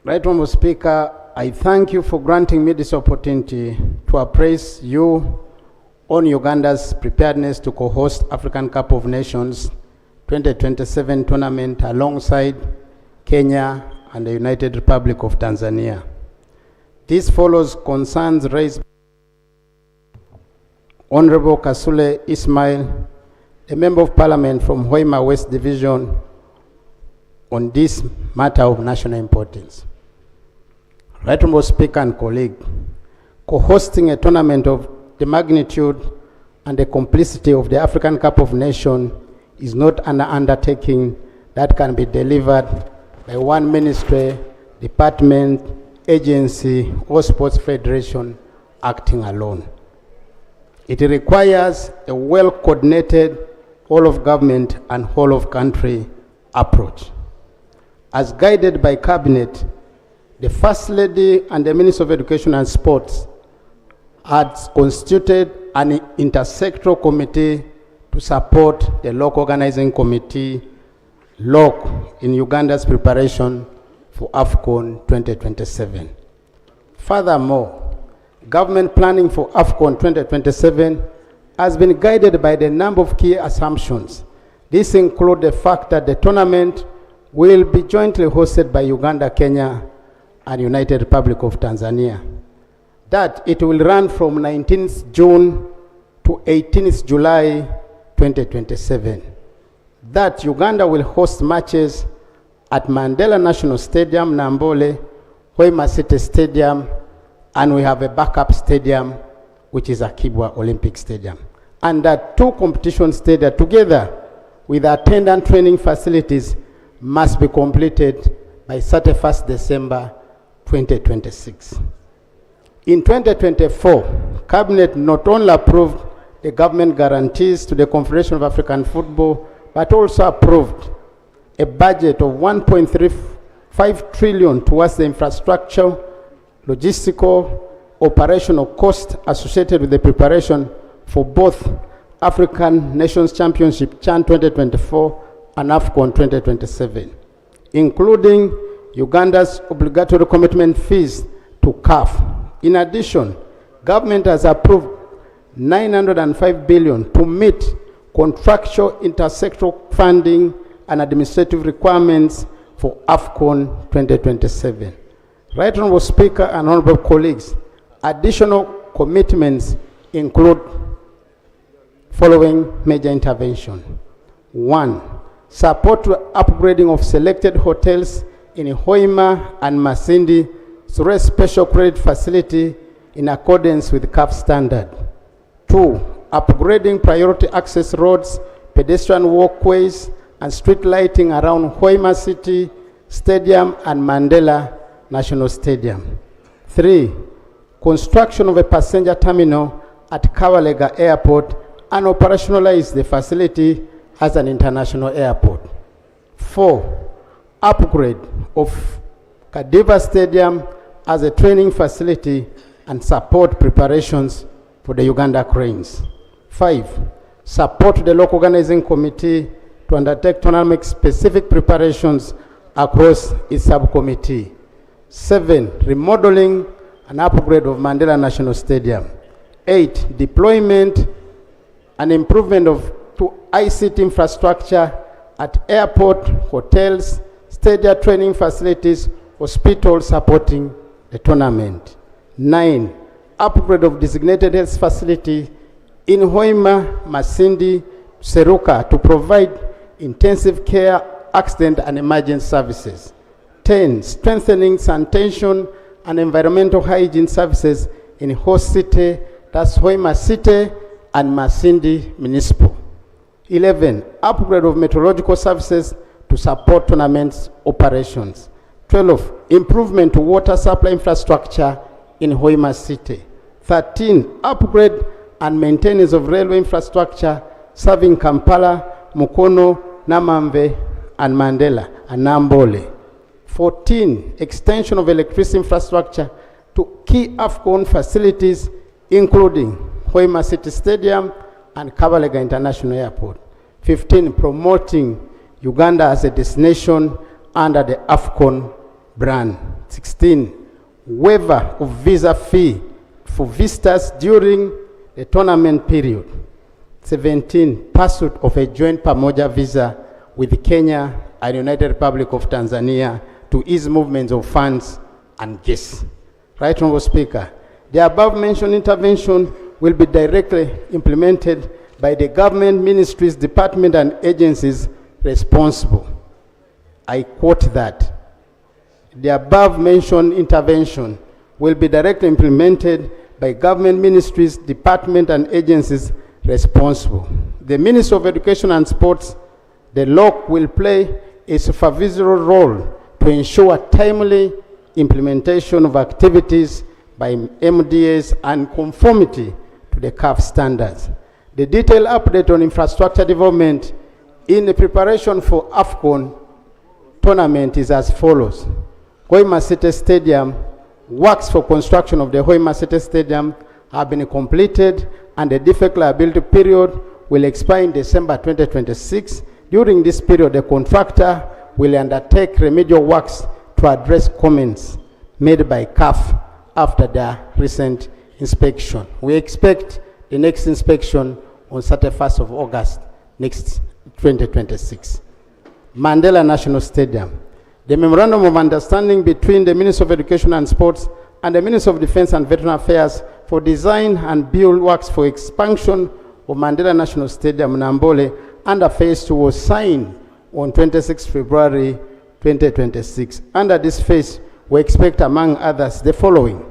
Right Honourable Speaker, I thank you for granting me this opportunity to appraise you on Uganda's preparedness to co-host African Cup of Nations 2027 tournament alongside Kenya and the United Republic of Tanzania. This follows concerns raised by Honorable Kasule Ismail, a Member of Parliament from Hoima West Division, on this matter of national importance. Right Honourable Speaker and colleague, co-hosting a tournament of the magnitude and the complicity of the African Cup of Nations is not an undertaking that can be delivered by one ministry, department, agency, or sports federation acting alone. It requires a well-coordinated whole-of-government and whole-of-country approach. As guided by Cabinet, the First Lady and the Minister of Education and Sports has constituted an intersectoral committee to support the local organizing committee, LOC, in Uganda's preparation for AFCON 2027. Furthermore, government planning for AFCON 2027 has been guided by the number of key assumptions. This includes the fact that the tournament will be jointly hosted by Uganda, Kenya, and United Republic of Tanzania. That it will run from 19th June to 18th July 2027. That Uganda will host matches at Mandela National Stadium, Nambole, Hoima City Stadium, and we have a backup stadium, which is Akibwa Olympic Stadium. And that two competition stadiums together with attendant training facilities must be completed by 31st December 2026. In 2024, Cabinet not only approved the government guarantees to the Confederation of African Football, but also approved a budget of 1.35 trillion towards the infrastructure, logistical, operational costs associated with the preparation for both African Nations Championship CHAN 2024 and AFCON 2027, including Uganda's obligatory commitment fees to CAF. In addition, government has approved 905 billion to meet contractual intersectoral funding and administrative requirements for AFCON 2027. Right Honourable Speaker and honourable colleagues, additional commitments include following major intervention. 1. Support to upgrading of selected hotels in Hoima and Masindi through a special credit facility in accordance with CAF standard. 2. Upgrading priority access roads, pedestrian walkways, and street lighting around Hoima City Stadium and Mandela National Stadium. 3. Construction of a passenger terminal at Kawalega Airport and operationalize the facility as an international airport. 4. Upgrade of Kadiva Stadium as a training facility and support preparations for the Uganda Cranes. 5. Support the local organizing committee to undertake tournament-specific preparations across its subcommittee. 7. Remodeling and upgrade of Mandela National Stadium. 8. Deployment and improvement of ICT infrastructure at airport, hotels, stadium training facilities, hospitals supporting the tournament. 9. Upgrade of designated health facility in Hoima, Masindi, Seruka to provide intensive care, accident and emergency services. 10. Strengthening sanitation and environmental hygiene services in host city, that's Hoima City and Masindi Municipal. 11. Upgrade of meteorological services to support tournaments operations. 12. Improvement to water supply infrastructure in Hoima City. 13. Upgrade and maintenance of railway infrastructure serving Kampala, Mukono, Namamve, and Mandela, and Nambole. 14. Extension of electricity infrastructure to key AFCON facilities, including Hoima City Stadium and Kabalega International Airport. 15. Promoting Uganda as a destination under the AFCON brand. 16, waiver of visa fee for visitors during the tournament period. 17, pursuit of a joint Pamoja visa with Kenya and United Republic of Tanzania to ease movements of funds and guests. Right, Honorable Speaker, the above mentioned intervention will be directly implemented by the government, ministries, departments, and agencies responsible. I quote that. The above mentioned intervention will be directly implemented by government, ministries, departments, and agencies responsible. The Ministry of Education and Sports, the LOC, will play a supervisory role to ensure timely implementation of activities by MDAs and conformity to the CAF standards. The detailed update on infrastructure development in the preparation for AFCON tournament is as follows. Hoima City Stadium, works for construction of the Hoima City Stadium have been completed and the defect liability period will expire in December 2026. During this period, the contractor will undertake remedial works to address comments made by CAF after their recent inspection. We expect the next inspection on 31st of August next 2026. Mandela National Stadium. The Memorandum of Understanding between the Ministry of Education and Sports and the Ministry of Defense and Veteran Affairs for design and build works for expansion of Mandela National Stadium, Nambole, under Phase 2 was signed on 26 February 2026. Under this phase, we expect, among others, the following: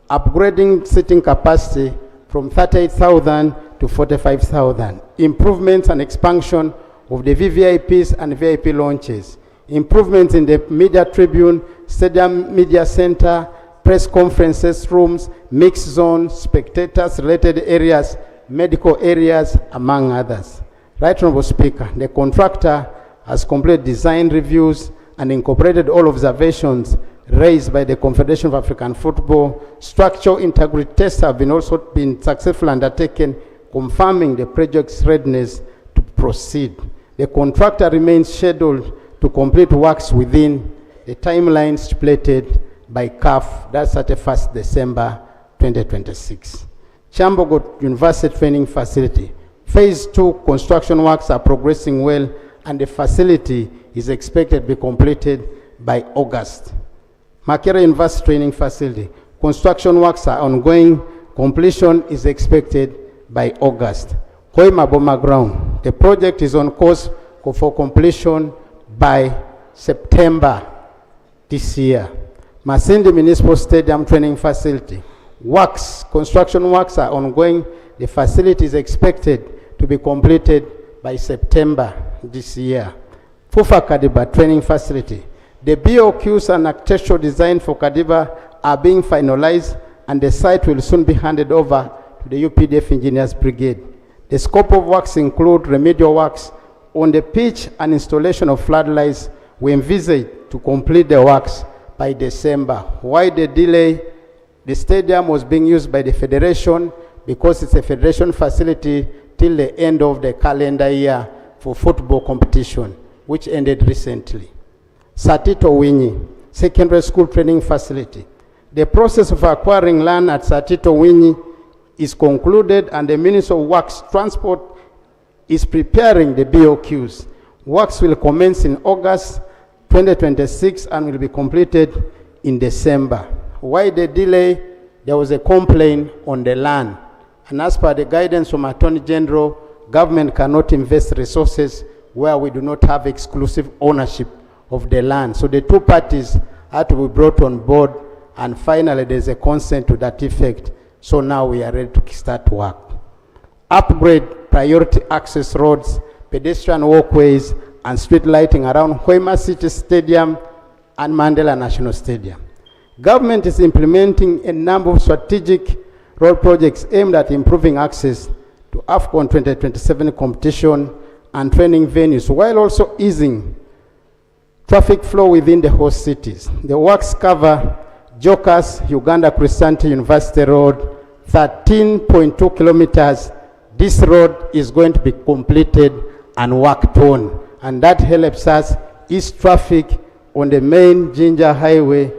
upgrading seating capacity from 38,000 to 45,000, improvements and expansion of the VVIPs and VIP launches, improvements in the media tribune, stadium media center, press conferences rooms, mixed zones, spectators-related areas, medical areas, among others. Right, Honorable Speaker, the contractor has completed design reviews and incorporated all observations raised by the Confederation of African Football. Structural integrity tests have also been successfully undertaken, confirming the project's readiness to proceed. The contractor remains scheduled to complete works within the timeline stipulated by CAF, that's 31st December 2026. Chambogo University Training Facility. Phase 2 construction works are progressing well and the facility is expected to be completed by August. Makere University Training Facility. Construction works are ongoing. Completion is expected by August. Hoima Boma Ground. The project is on course for completion by September this year. Masindi Municipal Stadium Training Facility. Construction works are ongoing. The facility is expected to be completed by September this year. Fufa Kadiba Training Facility. The BOQs and architectural design for Kadiba are being finalized and the site will soon be handed over to the UPDF Engineers Brigade. The scope of works include remedial works on the pitch and installation of floodlights. We envisage to complete the works by December. Why the delay? The stadium was being used by the Federation because it's a Federation facility till the end of the calendar year for football competition, which ended recently. Satito Winyi, Secondary School Training Facility. The process of acquiring land at Satito Winyi is concluded and the Ministry of Works Transport is preparing the BOQs. Works will commence in August 2026 and will be completed in December. Why the delay? There was a complaint on the land. And as per the guidance from Attorney General, government cannot invest resources where we do not have exclusive ownership of the land. So the two parties had to be brought on board and finally there's a consent to that effect. So now we are ready to start work. Upgrade priority access roads, pedestrian walkways, and street lighting around Hoima City Stadium and Mandela National Stadium. Government is implementing a number of strategic road projects aimed at improving access to AFCON 2027 competition and training venues, while also easing traffic flow within the host cities. The works cover Jokers, Uganda Christianity University Road, 13.2 kilometers. This road is going to be completed and worked on, and that helps us ease traffic on the main Jinja Highway